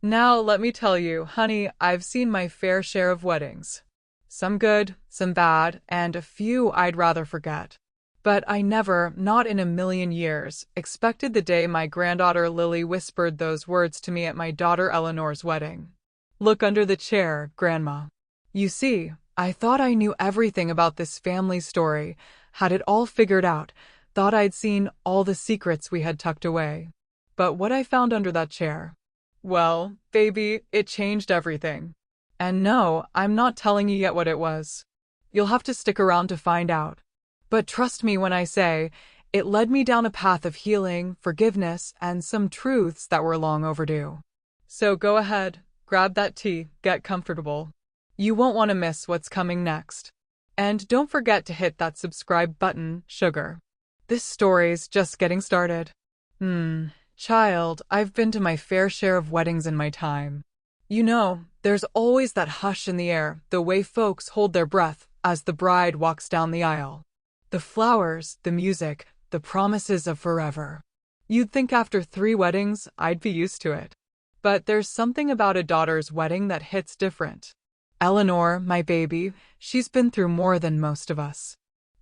Now, let me tell you, honey, I've seen my fair share of weddings. Some good, some bad, and a few I'd rather forget. But I never, not in a million years, expected the day my granddaughter Lily whispered those words to me at my daughter Eleanor's wedding. Look under the chair, Grandma. You see, I thought I knew everything about this family story, had it all figured out, thought I'd seen all the secrets we had tucked away. But what I found under that chair, well, baby, it changed everything. And no, I'm not telling you yet what it was. You'll have to stick around to find out. But trust me when I say, it led me down a path of healing, forgiveness, and some truths that were long overdue. So go ahead, grab that tea, get comfortable. You won't want to miss what's coming next. And don't forget to hit that subscribe button, sugar. This story's just getting started. Child, I've been to my fair share of weddings in my time. You know, there's always that hush in the air, the way folks hold their breath as the bride walks down the aisle. The flowers, the music, the promises of forever. You'd think after 3 weddings, I'd be used to it. But there's something about a daughter's wedding that hits different. Eleanor, my baby, she's been through more than most of us.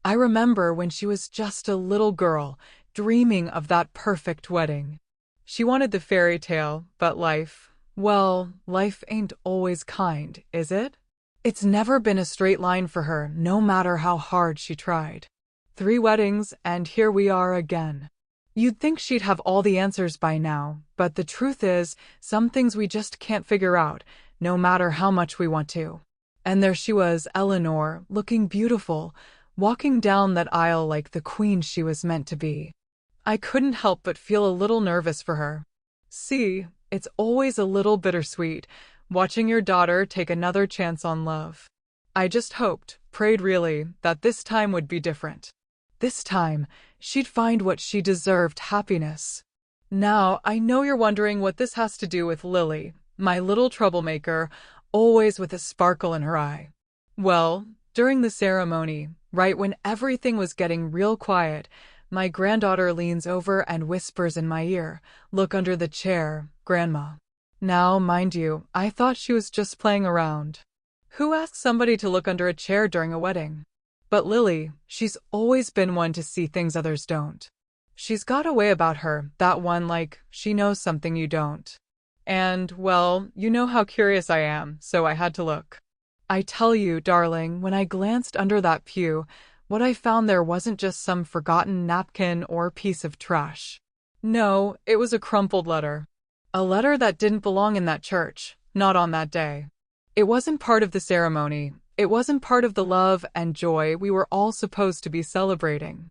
I remember when she was just a little girl, dreaming of that perfect wedding. She wanted the fairy tale, but life, well, life ain't always kind, is it? It's never been a straight line for her, no matter how hard she tried. 3 weddings, and here we are again. You'd think she'd have all the answers by now, but the truth is, some things we just can't figure out, no matter how much we want to. And there she was, Eleanor, looking beautiful, walking down that aisle like the queen she was meant to be. I couldn't help but feel a little nervous for her. See, it's always a little bittersweet, watching your daughter take another chance on love. I just hoped, prayed really, that this time would be different. This time, she'd find what she deserved, happiness. Now, I know you're wondering what this has to do with Lily, my little troublemaker, always with a sparkle in her eye. Well, during the ceremony, right when everything was getting real quiet, my granddaughter leans over and whispers in my ear, "Look under the chair, Grandma." Now, mind you, I thought she was just playing around. Who asks somebody to look under a chair during a wedding? But Lily, she's always been one to see things others don't. She's got a way about her, that one like, she knows something you don't. And, well, you know how curious I am, so I had to look. I tell you, darling, when I glanced under that pew, what I found there wasn't just some forgotten napkin or piece of trash. No, it was a crumpled letter. A letter that didn't belong in that church, not on that day. It wasn't part of the ceremony. It wasn't part of the love and joy we were all supposed to be celebrating.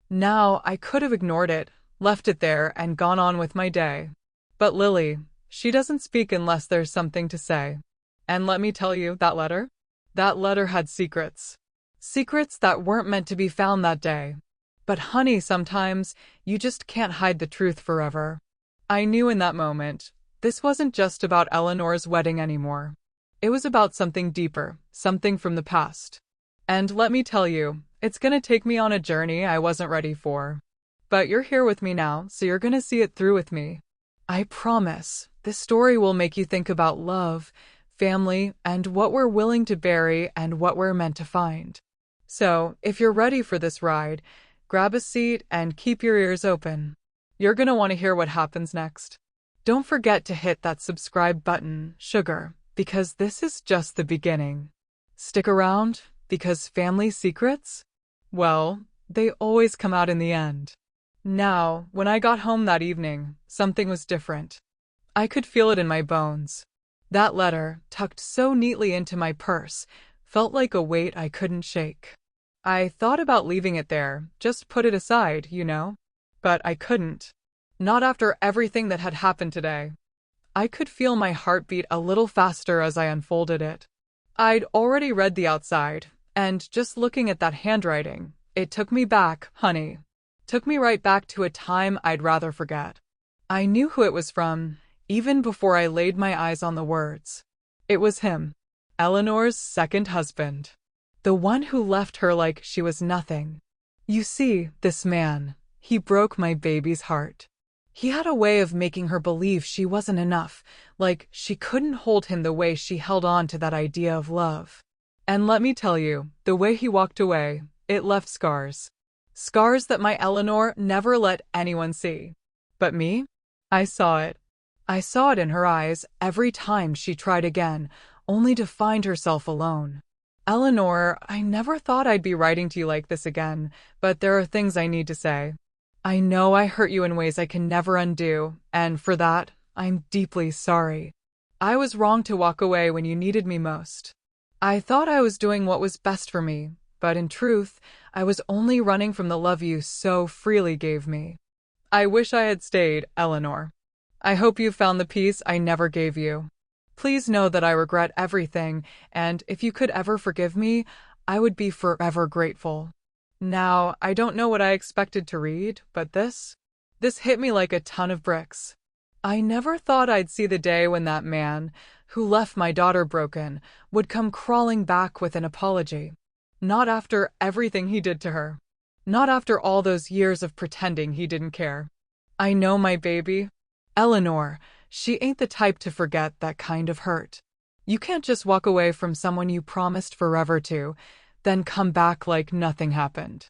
Now, I could have ignored it, left it there, and gone on with my day. But Lily, she doesn't speak unless there's something to say. And let me tell you, that letter had secrets. Secrets that weren't meant to be found that day. But honey, sometimes, you just can't hide the truth forever. I knew in that moment, this wasn't just about Eleanor's wedding anymore. It was about something deeper, something from the past. And let me tell you, it's gonna take me on a journey I wasn't ready for. But you're here with me now, so you're gonna see it through with me. I promise, this story will make you think about love, family, and what we're willing to bury and what we're meant to find. So, if you're ready for this ride, grab a seat and keep your ears open. You're gonna want to hear what happens next. Don't forget to hit that subscribe button, sugar, because this is just the beginning. Stick around, because family secrets? Well, they always come out in the end. Now, when I got home that evening, something was different. I could feel it in my bones. That letter, tucked so neatly into my purse, felt like a weight I couldn't shake. I thought about leaving it there, just put it aside, you know? But I couldn't. Not after everything that had happened today. I could feel my heart beat a little faster as I unfolded it. I'd already read the outside, and just looking at that handwriting, it took me back, honey. Took me right back to a time I'd rather forget. I knew who it was from, even before I laid my eyes on the words. It was him, Eleanor's second husband. The one who left her like she was nothing. You see, this man, he broke my baby's heart. He had a way of making her believe she wasn't enough, like she couldn't hold him the way she held on to that idea of love. And let me tell you, the way he walked away, it left scars. Scars that my Eleanor never let anyone see. But me? I saw it. I saw it in her eyes every time she tried again, only to find herself alone. Eleanor, I never thought I'd be writing to you like this again, but there are things I need to say. I know I hurt you in ways I can never undo, and for that, I'm deeply sorry. I was wrong to walk away when you needed me most. I thought I was doing what was best for me, but in truth, I was only running from the love you so freely gave me. I wish I had stayed, Eleanor. I hope you found the peace I never gave you. Please know that I regret everything, and if you could ever forgive me, I would be forever grateful. Now, I don't know what I expected to read, but this hit me like a ton of bricks. I never thought I'd see the day when that man, who left my daughter broken, would come crawling back with an apology. Not after everything he did to her. Not after all those years of pretending he didn't care. I know my baby, Eleanor, she ain't the type to forget that kind of hurt. You can't just walk away from someone you promised forever to, then come back like nothing happened.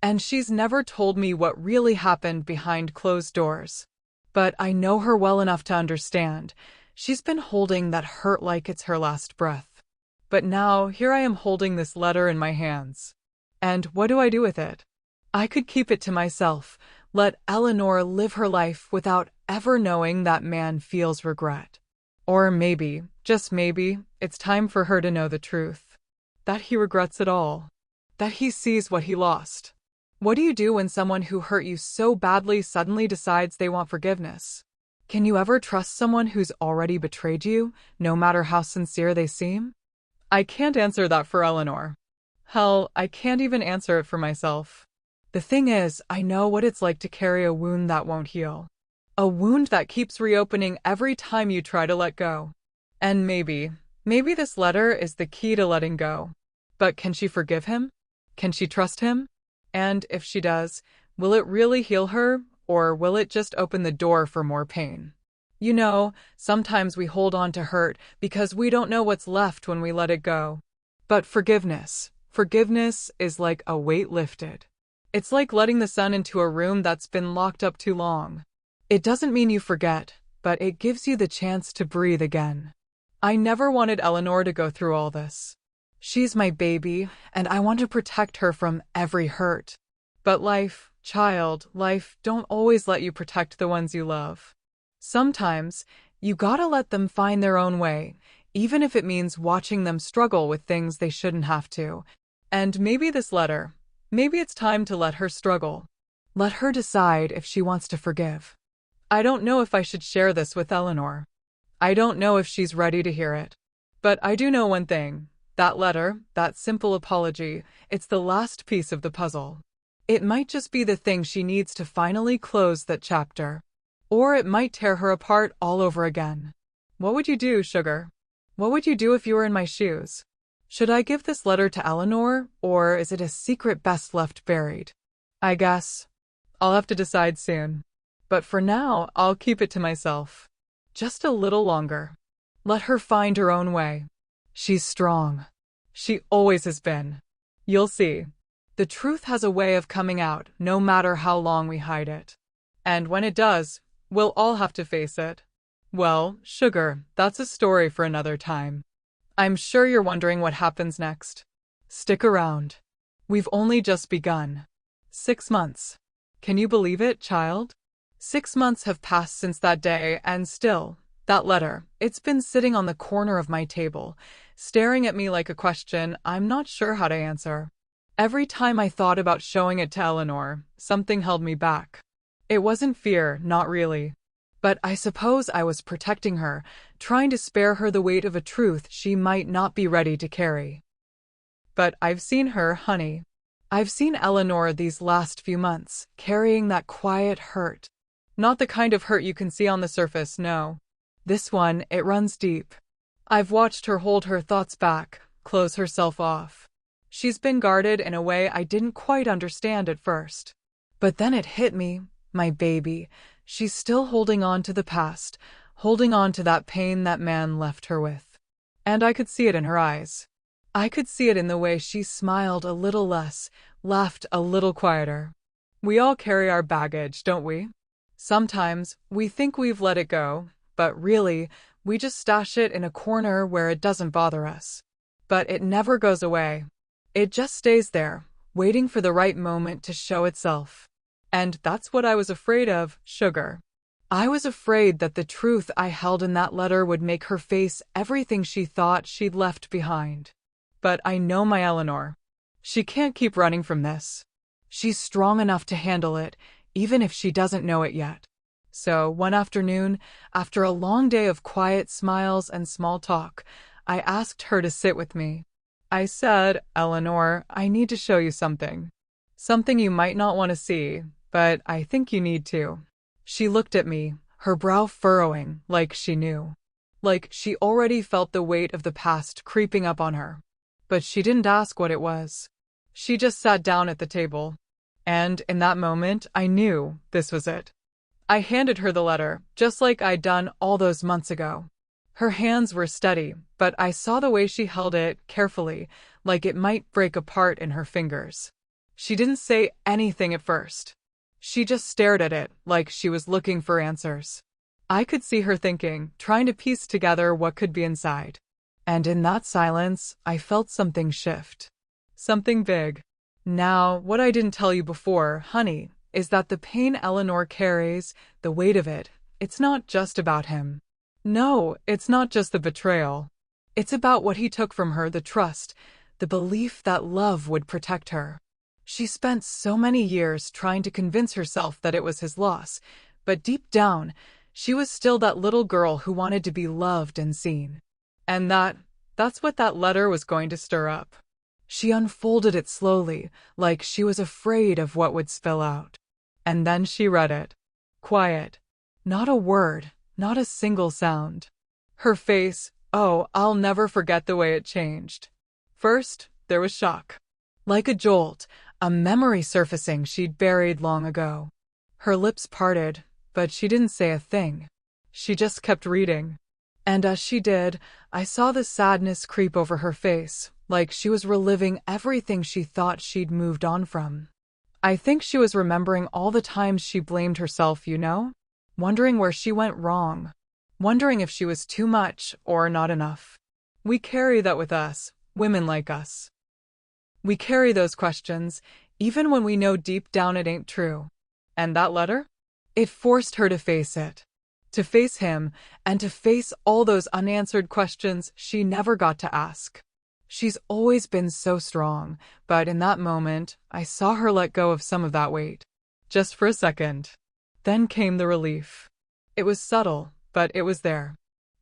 And she's never told me what really happened behind closed doors. But I know her well enough to understand. She's been holding that hurt like it's her last breath. But now, here I am holding this letter in my hands. And what do I do with it? I could keep it to myself, let Eleanor live her life without ever knowing that man feels regret. Or maybe, just maybe, it's time for her to know the truth. That he regrets it all. That he sees what he lost. What do you do when someone who hurt you so badly suddenly decides they want forgiveness? Can you ever trust someone who's already betrayed you, no matter how sincere they seem? I can't answer that for Eleanor. Hell, I can't even answer it for myself. The thing is, I know what it's like to carry a wound that won't heal. A wound that keeps reopening every time you try to let go. And maybe this letter is the key to letting go. But can she forgive him? Can she trust him? And if she does, will it really heal her, or will it just open the door for more pain? You know, sometimes we hold on to hurt because we don't know what's left when we let it go. But forgiveness is like a weight lifted. It's like letting the sun into a room that's been locked up too long. It doesn't mean you forget, but it gives you the chance to breathe again. I never wanted Eleanor to go through all this. She's my baby, and I want to protect her from every hurt. But life don't always let you protect the ones you love. Sometimes, you gotta let them find their own way, even if it means watching them struggle with things they shouldn't have to. And maybe this letter, maybe it's time to let her struggle. Let her decide if she wants to forgive. I don't know if I should share this with Eleanor. I don't know if she's ready to hear it. But I do know one thing. That letter, that simple apology, it's the last piece of the puzzle. It might just be the thing she needs to finally close that chapter. Or it might tear her apart all over again. What would you do, sugar? What would you do if you were in my shoes? Should I give this letter to Eleanor, or is it a secret best left buried? I guess I'll have to decide soon. But for now, I'll keep it to myself. Just a little longer. Let her find her own way. She's strong. She always has been. You'll see. The truth has a way of coming out, no matter how long we hide it. And when it does, we'll all have to face it. Well, sugar, that's a story for another time. I'm sure you're wondering what happens next. Stick around. We've only just begun. 6 months. Can you believe it, child? 6 months have passed since that day, and still, that letter, it's been sitting on the corner of my table, staring at me like a question I'm not sure how to answer. Every time I thought about showing it to Eleanor, something held me back. It wasn't fear, not really. But I suppose I was protecting her, trying to spare her the weight of a truth she might not be ready to carry. But I've seen her, honey. I've seen Eleanor these last few months, carrying that quiet hurt. Not the kind of hurt you can see on the surface, no. This one, it runs deep. I've watched her hold her thoughts back, close herself off. She's been guarded in a way I didn't quite understand at first. But then it hit me, my baby. She's still holding on to the past, holding on to that pain that man left her with. And I could see it in her eyes. I could see it in the way she smiled a little less, laughed a little quieter. We all carry our baggage, don't we? Sometimes we think we've let it go, but really, we just stash it in a corner where it doesn't bother us. But it never goes away. It just stays there, waiting for the right moment to show itself. And that's what I was afraid of, Sugar. I was afraid that the truth I held in that letter would make her face everything she thought she'd left behind. But I know my Eleanor. She can't keep running from this. She's strong enough to handle it, even if she doesn't know it yet. So, one afternoon, after a long day of quiet smiles and small talk, I asked her to sit with me. I said, Eleanor, I need to show you something. Something you might not want to see, but I think you need to. She looked at me, her brow furrowing, like she knew. Like she already felt the weight of the past creeping up on her. But she didn't ask what it was. She just sat down at the table. And in that moment, I knew this was it. I handed her the letter, just like I'd done all those months ago. Her hands were steady, but I saw the way she held it carefully, like it might break apart in her fingers. She didn't say anything at first. She just stared at it, like she was looking for answers. I could see her thinking, trying to piece together what could be inside. And in that silence, I felt something shift. Something big. Now, what I didn't tell you before, honey, is that the pain Eleanor carries, the weight of it, it's not just about him. No, it's not just the betrayal. It's about what he took from her, the trust, the belief that love would protect her. She spent so many years trying to convince herself that it was his loss, but deep down, she was still that little girl who wanted to be loved and seen. And that's what that letter was going to stir up. She unfolded it slowly, like she was afraid of what would spill out. And then she read it. Quiet. Not a word, not a single sound. Her face, oh, I'll never forget the way it changed. First, there was shock. Like a jolt, a memory surfacing she'd buried long ago. Her lips parted, but she didn't say a thing. She just kept reading. And as she did, I saw the sadness creep over her face, like she was reliving everything she thought she'd moved on from. I think she was remembering all the times she blamed herself, wondering where she went wrong, wondering if she was too much or not enough. We carry that with us, women like us. We carry those questions, even when we know deep down it ain't true. And that letter? It forced her to face it. To face him, and to face all those unanswered questions she never got to ask. She's always been so strong, but in that moment, I saw her let go of some of that weight. Just for a second. Then came the relief. It was subtle, but it was there.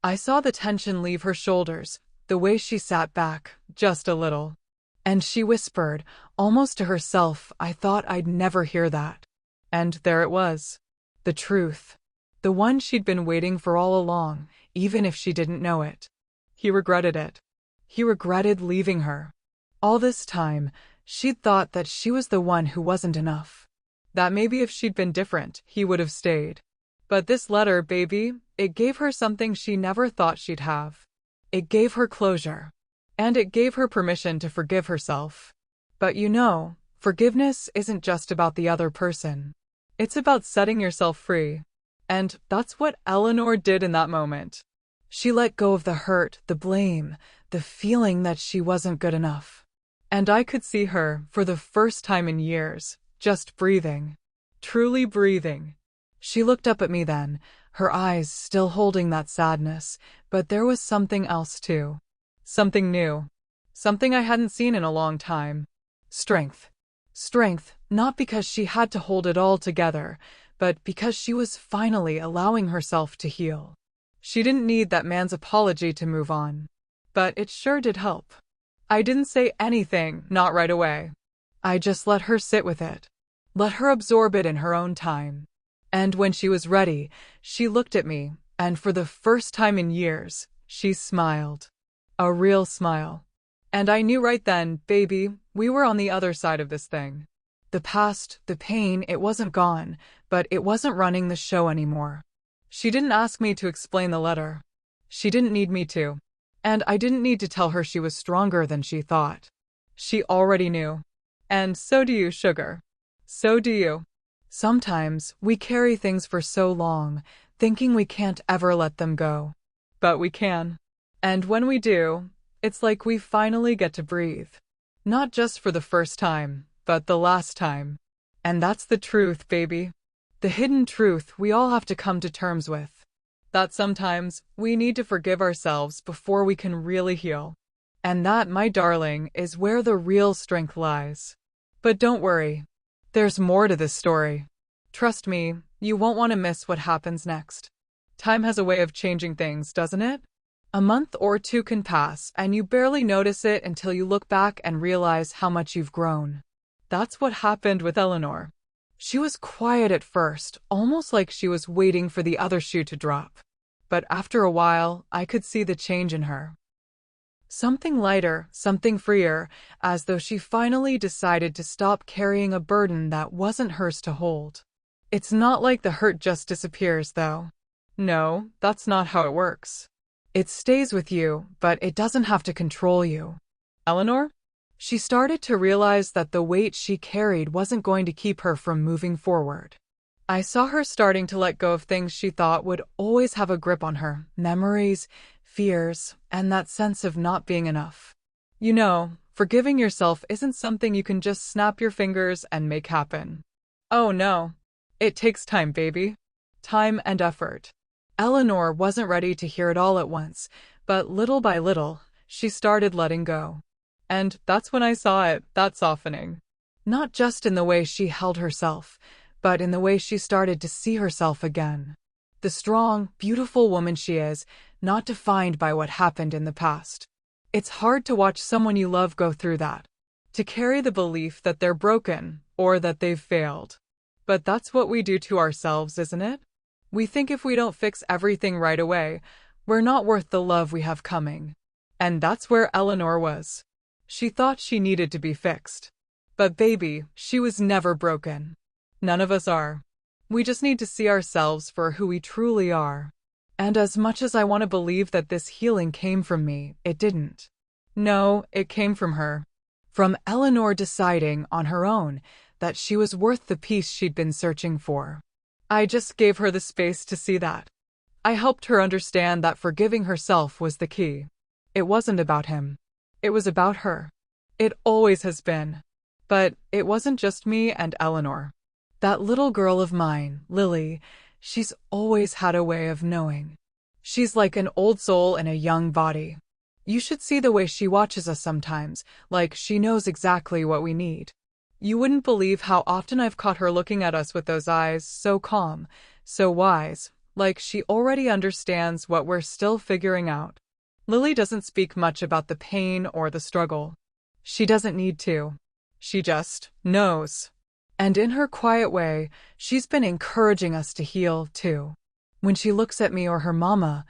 I saw the tension leave her shoulders, the way she sat back, just a little. And she whispered, almost to herself, I thought I'd never hear that. And there it was. The truth. The one she'd been waiting for all along, even if she didn't know it. He regretted it. He regretted leaving her. All this time, she'd thought that she was the one who wasn't enough. That maybe if she'd been different, he would have stayed. But this letter, baby, it gave her something she never thought she'd have. It gave her closure. And it gave her permission to forgive herself. But forgiveness isn't just about the other person. It's about setting yourself free. And that's what Eleanor did in that moment. She let go of the hurt, the blame, the feeling that she wasn't good enough. And I could see her, for the first time in years, just breathing. Truly breathing. She looked up at me then, her eyes still holding that sadness, but there was something else too. Something new. Something I hadn't seen in a long time. Strength. Strength, not because she had to hold it all together, but because she was finally allowing herself to heal. She didn't need that man's apology to move on. But it sure did help. I didn't say anything, not right away. I just let her sit with it. Let her absorb it in her own time. And when she was ready, she looked at me, and for the first time in years, she smiled. A real smile. And I knew right then, baby, we were on the other side of this thing. The past, the pain, it wasn't gone, but it wasn't running the show anymore. She didn't ask me to explain the letter. She didn't need me to. And I didn't need to tell her she was stronger than she thought. She already knew. And so do you, sugar. So do you. Sometimes we carry things for so long, thinking we can't ever let them go. But we can. And when we do, it's like we finally get to breathe. Not just for the first time, but the last time. And that's the truth, baby. The hidden truth we all have to come to terms with. That sometimes we need to forgive ourselves before we can really heal. And that, my darling, is where the real strength lies. But don't worry. There's more to this story. Trust me, you won't want to miss what happens next. Time has a way of changing things, doesn't it? A month or two can pass, and you barely notice it until you look back and realize how much you've grown. That's what happened with Eleanor. She was quiet at first, almost like she was waiting for the other shoe to drop. But after a while, I could see the change in her. Something lighter, something freer, as though she finally decided to stop carrying a burden that wasn't hers to hold. It's not like the hurt just disappears, though. No, that's not how it works. It stays with you, but it doesn't have to control you. Eleanor? She started to realize that the weight she carried wasn't going to keep her from moving forward. I saw her starting to let go of things she thought would always have a grip on her, memories, fears, and that sense of not being enough. You know, forgiving yourself isn't something you can just snap your fingers and make happen. Oh no. It takes time, baby. Time and effort. Eleanor wasn't ready to hear it all at once, but little by little, she started letting go. And that's when I saw it, that softening. Not just in the way she held herself, but in the way she started to see herself again. The strong, beautiful woman she is, not defined by what happened in the past. It's hard to watch someone you love go through that. To carry the belief that they're broken, or that they've failed. But that's what we do to ourselves, isn't it? We think if we don't fix everything right away, we're not worth the love we have coming. And that's where Eleanor was. She thought she needed to be fixed. But baby, she was never broken. None of us are. We just need to see ourselves for who we truly are. And as much as I want to believe that this healing came from me, it didn't. No, it came from her. From Eleanor deciding on her own that she was worth the peace she'd been searching for. I just gave her the space to see that. I helped her understand that forgiving herself was the key. It wasn't about him. It was about her. It always has been. But it wasn't just me and Eleanor. That little girl of mine, Lily, she's always had a way of knowing. She's like an old soul in a young body. You should see the way she watches us sometimes, like she knows exactly what we need. You wouldn't believe how often I've caught her looking at us with those eyes, so calm, so wise, like she already understands what we're still figuring out. Lily doesn't speak much about the pain or the struggle. She doesn't need to. She just knows. And in her quiet way, she's been encouraging us to heal, too. When she looks at me or her mama,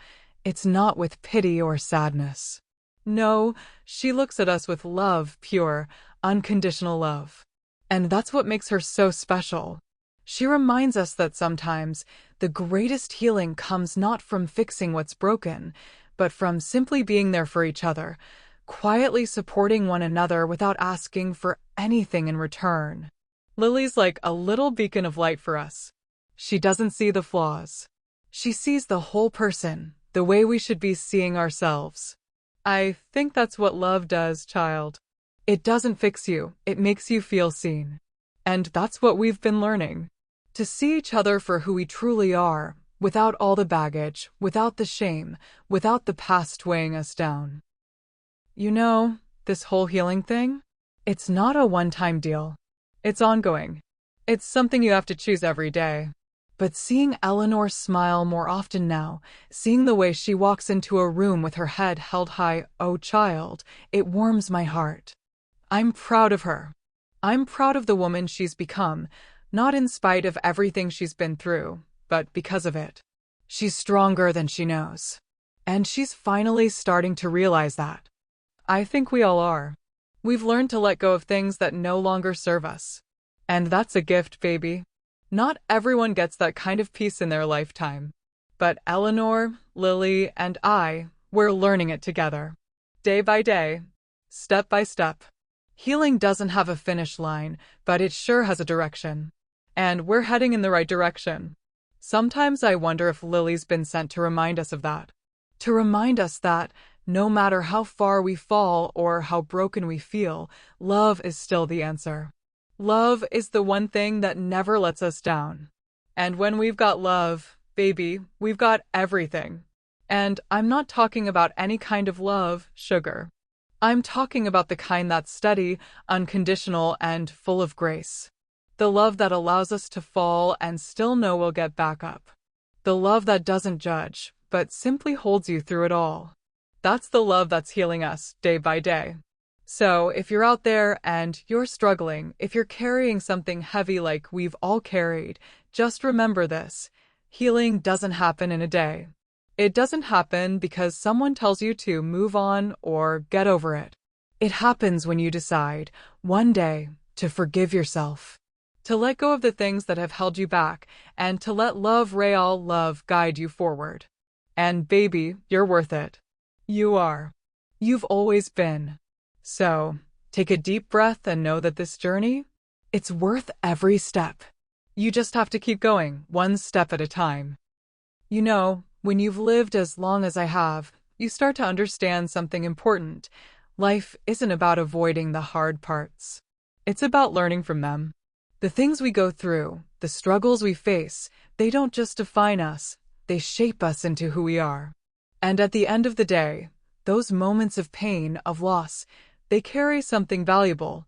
it's not with pity or sadness. No, she looks at us with love, pure, unconditional love. And that's what makes her so special. She reminds us that sometimes the greatest healing comes not from fixing what's broken, but from simply being there for each other, quietly supporting one another without asking for anything in return. Lily's like a little beacon of light for us. She doesn't see the flaws. She sees the whole person, the way we should be seeing ourselves. I think that's what love does, child. It doesn't fix you, it makes you feel seen. And that's what we've been learning. To see each other for who we truly are, without all the baggage, without the shame, without the past weighing us down. You know, this whole healing thing? It's not a one-time deal. It's ongoing. It's something you have to choose every day. But seeing Eleanor smile more often now, seeing the way she walks into a room with her head held high, oh child, it warms my heart. I'm proud of her. I'm proud of the woman she's become, not in spite of everything she's been through, but because of it. She's stronger than she knows. And she's finally starting to realize that. I think we all are. We've learned to let go of things that no longer serve us. And that's a gift, baby. Not everyone gets that kind of peace in their lifetime. But Eleanor, Lily, and we're learning it together. Day by day, step by step. Healing doesn't have a finish line, but it sure has a direction. And we're heading in the right direction. Sometimes I wonder if Lily's been sent to remind us of that. To remind us that, no matter how far we fall or how broken we feel, love is still the answer. Love is the one thing that never lets us down. And when we've got love, baby, we've got everything. And I'm not talking about any kind of love, sugar. I'm talking about the kind that's steady, unconditional, and full of grace. The love that allows us to fall and still know we'll get back up. The love that doesn't judge, but simply holds you through it all. That's the love that's healing us day by day. So, if you're out there and you're struggling, if you're carrying something heavy like we've all carried, just remember this. Healing doesn't happen in a day. It doesn't happen because someone tells you to move on or get over it. It happens when you decide, one day, to forgive yourself. To let go of the things that have held you back, and to let real love guide you forward. And baby, you're worth it. You are. You've always been. So, take a deep breath and know that this journey, it's worth every step. You just have to keep going, one step at a time. You know, when you've lived as long as I have, you start to understand something important. Life isn't about avoiding the hard parts. It's about learning from them. The things we go through, the struggles we face, they don't just define us, they shape us into who we are. And at the end of the day, those moments of pain, of loss, they carry something valuable.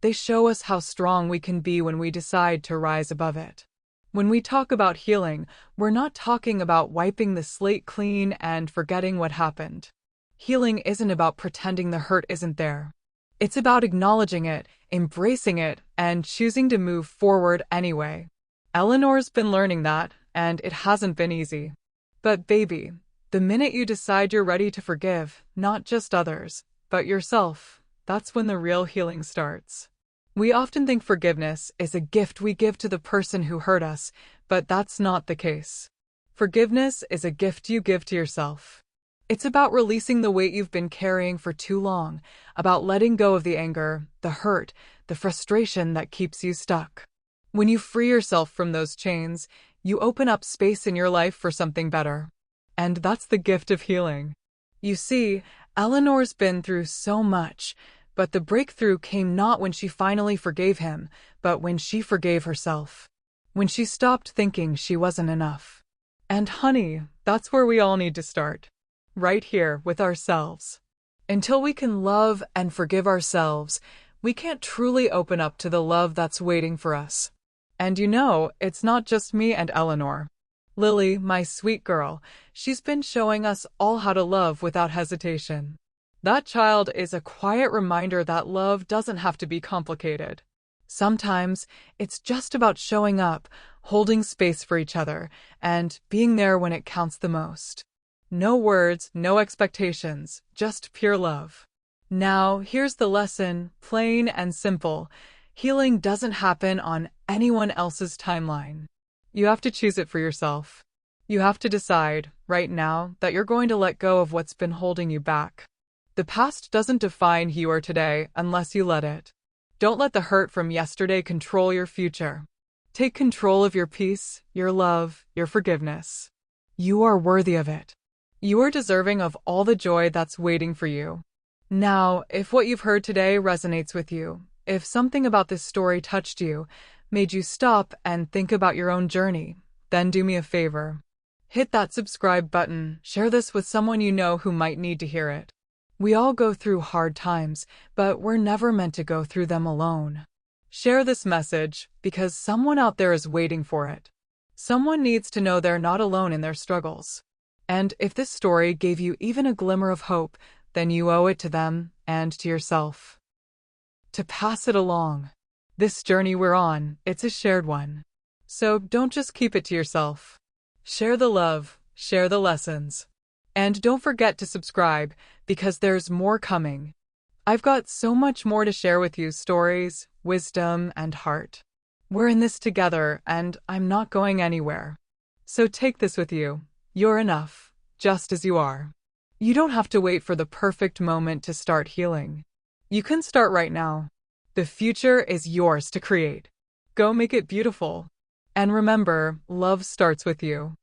They show us how strong we can be when we decide to rise above it. When we talk about healing, we're not talking about wiping the slate clean and forgetting what happened. Healing isn't about pretending the hurt isn't there. It's about acknowledging it, embracing it, and choosing to move forward anyway. Eleanor's been learning that, and it hasn't been easy. But baby, the minute you decide you're ready to forgive, not just others, but yourself, that's when the real healing starts. We often think forgiveness is a gift we give to the person who hurt us, but that's not the case. Forgiveness is a gift you give to yourself. It's about releasing the weight you've been carrying for too long, about letting go of the anger, the hurt, the frustration that keeps you stuck. When you free yourself from those chains, you open up space in your life for something better. And that's the gift of healing. You see, Eleanor's been through so much, but the breakthrough came not when she finally forgave him, but when she forgave herself. When she stopped thinking she wasn't enough. And honey, that's where we all need to start. Right here with ourselves. Until we can love and forgive ourselves, we can't truly open up to the love that's waiting for us. And you know, it's not just me and Eleanor. Lily, my sweet girl, she's been showing us all how to love without hesitation. That child is a quiet reminder that love doesn't have to be complicated. Sometimes, it's just about showing up, holding space for each other, and being there when it counts the most. No words, no expectations, just pure love. Now, here's the lesson, plain and simple. Healing doesn't happen on anyone else's timeline. You have to choose it for yourself. You have to decide, right now, that you're going to let go of what's been holding you back. The past doesn't define who you are today unless you let it. Don't let the hurt from yesterday control your future. Take control of your peace, your love, your forgiveness. You are worthy of it. You are deserving of all the joy that's waiting for you. Now, if what you've heard today resonates with you, if something about this story touched you, made you stop and think about your own journey, then do me a favor. Hit that subscribe button, share this with someone you know who might need to hear it. We all go through hard times, but we're never meant to go through them alone. Share this message, because someone out there is waiting for it. Someone needs to know they're not alone in their struggles. And if this story gave you even a glimmer of hope, then you owe it to them and to yourself. To pass it along. This journey we're on, it's a shared one. So don't just keep it to yourself. Share the love, share the lessons. And don't forget to subscribe, because there's more coming. I've got so much more to share with you, stories, wisdom, and heart. We're in this together, and I'm not going anywhere. So take this with you. You're enough, just as you are. You don't have to wait for the perfect moment to start healing. You can start right now. The future is yours to create. Go make it beautiful. And remember, love starts with you.